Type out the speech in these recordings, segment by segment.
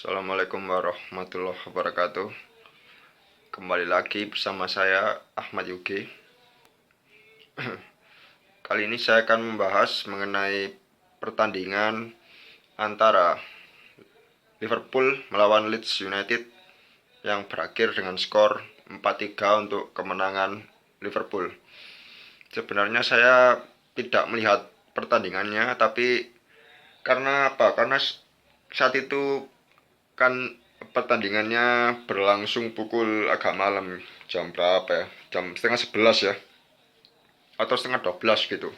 Assalamualaikum warahmatullahi wabarakatuh. Kembali lagi bersama saya Ahmad Yugi. Kali ini saya akan membahas mengenai pertandingan antara Liverpool melawan Leeds United yang berakhir dengan skor 4-3 untuk kemenangan Liverpool. Sebenarnya saya tidak melihat pertandingannya, tapi karena apa? Karena saat itu kan pertandingannya berlangsung pukul agak malam, jam berapa ya, jam setengah 11 ya, atau setengah 12 gitu.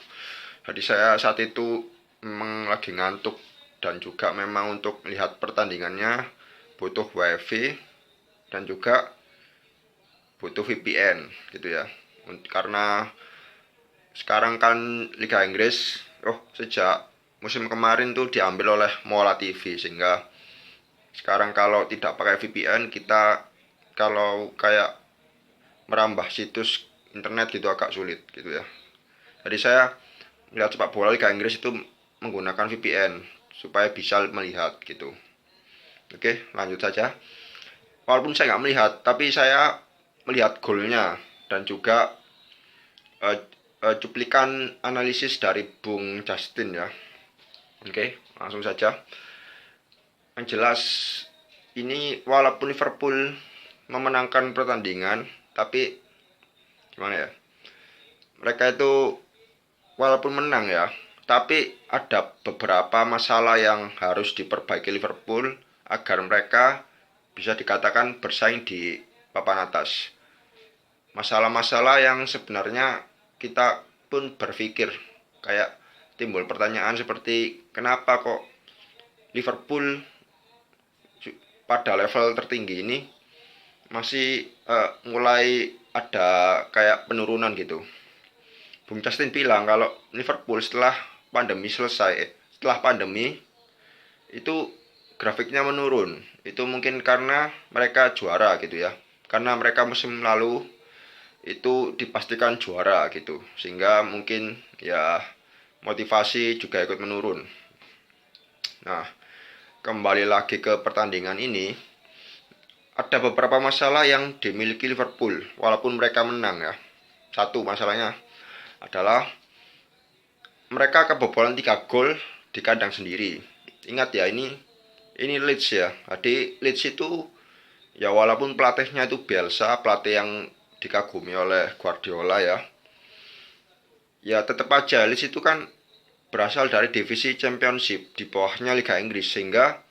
Jadi saya saat itu memang lagi ngantuk, dan juga memang untuk melihat pertandingannya butuh wifi dan juga butuh VPN gitu ya. Karena sekarang kan Liga Inggris sejak musim kemarin tuh diambil oleh Mola TV, sehingga sekarang kalau tidak pakai VPN, kita kalau kayak merambah situs internet gitu agak sulit gitu ya. Jadi saya melihat sepak bola Liga Inggris itu menggunakan VPN supaya bisa melihat gitu. Oke, lanjut saja. Walaupun saya nggak melihat, tapi saya melihat golnya dan juga cuplikan analisis dari Bung Justin ya. Oke, langsung saja. Yang jelas, ini walaupun Liverpool memenangkan pertandingan, tapi gimana ya, mereka itu walaupun menang ya, tapi ada beberapa masalah yang harus diperbaiki Liverpool agar mereka bisa dikatakan bersaing di papan atas. Masalah-masalah yang sebenarnya kita pun berpikir, kayak timbul pertanyaan seperti kenapa kok Liverpool pada level tertinggi ini masih mulai ada kayak penurunan gitu. Bung Justin bilang kalau Liverpool setelah pandemi selesai, setelah pandemi itu grafiknya menurun. Itu mungkin karena mereka juara gitu ya. Karena mereka musim lalu itu dipastikan juara gitu. Sehingga mungkin ya motivasi juga ikut menurun. Nah, kembali lagi ke pertandingan ini, ada beberapa masalah yang dimiliki Liverpool walaupun mereka menang ya. Satu masalahnya adalah mereka kebobolan 3 gol di kandang sendiri. Ingat ya, ini Leeds ya. Jadi Leeds itu ya, walaupun pelatihnya itu Bielsa, pelatih yang dikagumi oleh Guardiola ya. Ya tetap aja Leeds itu kan berasal dari divisi Championship di bawahnya Liga Inggris, sehingga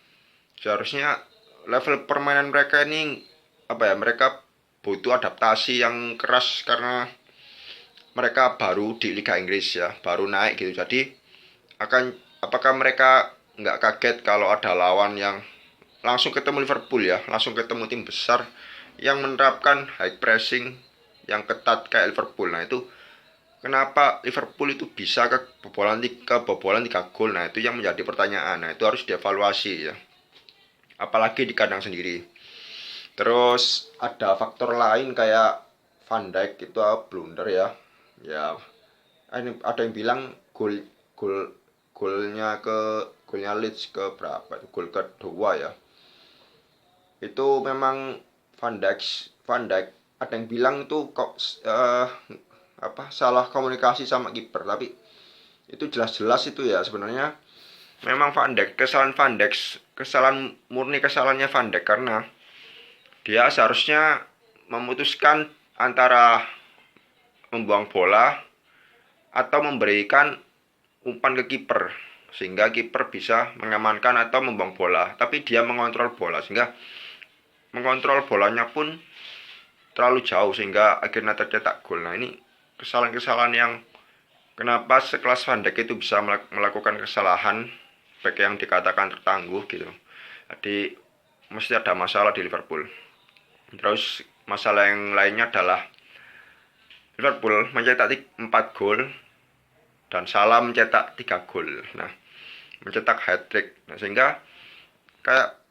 seharusnya level permainan mereka ini apa ya, mereka butuh adaptasi yang keras karena mereka baru di Liga Inggris ya, baru naik gitu. Jadi apakah mereka nggak kaget kalau ada lawan yang langsung ketemu Liverpool ya, langsung ketemu tim besar yang menerapkan high pressing yang ketat kayak Liverpool. Nah itu kenapa Liverpool itu bisa kebobolan 3 gol. Nah itu yang menjadi pertanyaan. Nah itu harus dievaluasi ya, apalagi di kandang sendiri. Terus ada faktor lain kayak Van Dijk itu blunder ya. Ya, ini ada yang bilang gol gol golnya Leeds ke berapa? Gol kedua ya. Itu memang Van Dijk ada yang bilang itu kok salah komunikasi sama kiper, tapi itu jelas-jelas itu ya sebenarnya memang kesalahan murni, kesalahannya Van Dijk, karena dia seharusnya memutuskan antara membuang bola atau memberikan umpan ke kiper sehingga kiper bisa mengamankan atau membuang bola, tapi dia mengontrol bola sehingga mengontrol bolanya pun terlalu jauh sehingga akhirnya tercetak gol. Nah ini kesalahan-kesalahan yang kenapa sekelas Van Dijk itu bisa melakukan kesalahan baik yang dikatakan tertangguh gitu. Jadi mesti ada masalah di Liverpool. Terus masalah yang lainnya adalah Liverpool mencetak 4 gol dan Salah mencetak 3 gol. Nah, mencetak hat-trick. Nah, sehingga kayak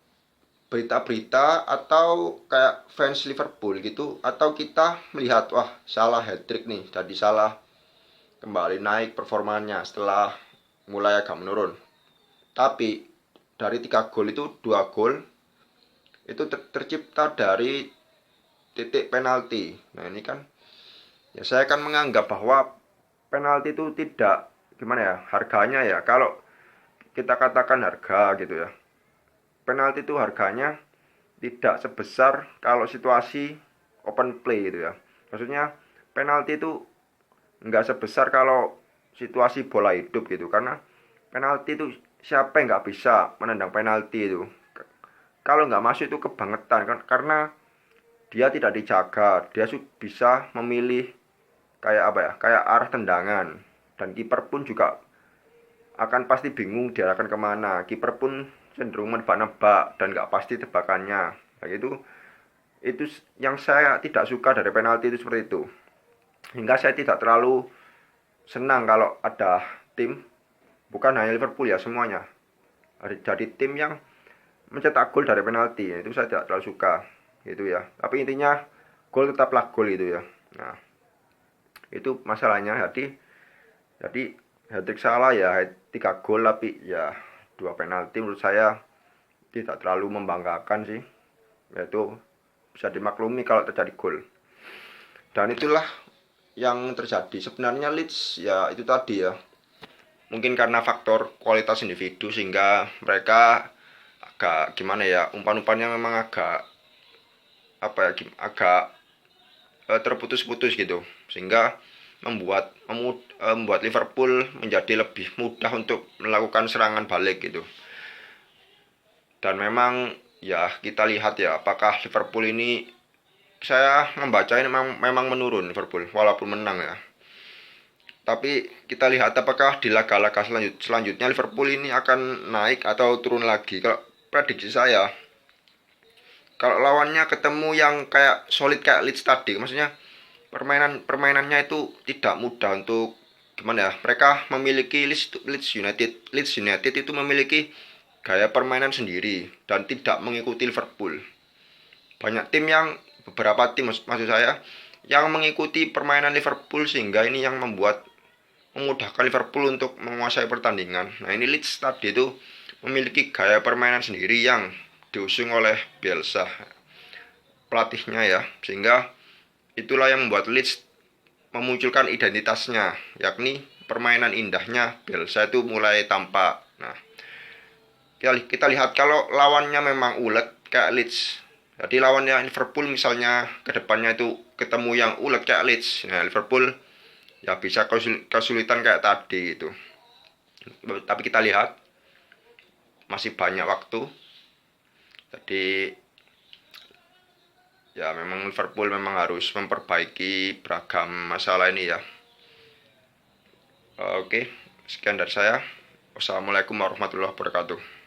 berita-berita atau kayak fans Liverpool gitu, atau kita melihat wah Salah hat-trick nih, jadi Salah kembali naik performanya setelah mulai agak menurun. Tapi dari 3 gol itu 2 gol itu tercipta dari titik penalti. Nah, ini kan ya saya akan menganggap bahwa penalti itu tidak gimana ya, harganya ya. Kalau kita katakan harga gitu ya. Penalti itu harganya tidak sebesar kalau situasi open play gitu ya. Maksudnya penalti itu nggak sebesar kalau situasi bola hidup gitu, karena penalti itu siapa yang nggak bisa menendang penalti itu. Kalau nggak masuk itu kebangetan kan, karena dia tidak dijaga, dia bisa memilih kayak apa ya, kayak arah tendangan, dan kiper pun juga akan pasti bingung diarahkan kemana. Kiper pun cenderung menebak-nebak dan nggak pasti tebakannya. Nah, itu yang saya tidak suka dari penalti itu seperti itu. Hingga saya tidak terlalu senang kalau ada tim, bukan hanya Liverpool ya, semuanya. Jadi tim yang mencetak gol dari penalti, itu saya tidak terlalu suka gitu ya. Tapi intinya gol tetaplah gol itu ya. Nah, itu masalahnya. Jadi hat-trick salah ya, 3 gol tapi ya 2 penalti menurut saya tidak terlalu membanggakan sih. Yaitu bisa dimaklumi kalau terjadi gol. Dan itulah yang terjadi. Sebenarnya Leeds ya itu tadi ya. Mungkin karena faktor kualitas individu sehingga mereka agak gimana ya, umpan-umpannya memang agak apa ya, agak terputus-putus gitu, sehingga membuat Liverpool menjadi lebih mudah untuk melakukan serangan balik gitu. Dan memang ya kita lihat ya, apakah Liverpool ini, saya membaca ini memang menurun Liverpool walaupun menang ya. Tapi kita lihat apakah di laga-laga selanjutnya Liverpool ini akan naik atau turun lagi. Kalau prediksi saya, kalau lawannya ketemu yang kayak solid kayak Leeds tadi, maksudnya permainannya itu tidak mudah untuk gimana ya, mereka memiliki Leeds United itu memiliki gaya permainan sendiri dan tidak mengikuti Liverpool. Banyak tim yang beberapa tim maksud saya yang mengikuti permainan Liverpool, sehingga ini yang memudahkan Liverpool untuk menguasai pertandingan. Nah, ini Leeds tadi itu memiliki gaya permainan sendiri yang diusung oleh Bielsa, pelatihnya ya, sehingga itulah yang membuat Leeds memunculkan identitasnya, yakni permainan indahnya Bielsa itu mulai tampak. Nah, kita lihat kalau lawannya memang ulet kayak Leeds. Jadi lawannya Liverpool misalnya kedepannya itu ketemu yang ulet kayak Leeds. Nah, Liverpool ya bisa kesulitan kayak tadi itu. Tapi kita lihat masih banyak waktu. Jadi ya memang Liverpool memang harus memperbaiki beragam masalah ini ya. Oke, sekian dari saya. Wassalamualaikum warahmatullahi wabarakatuh.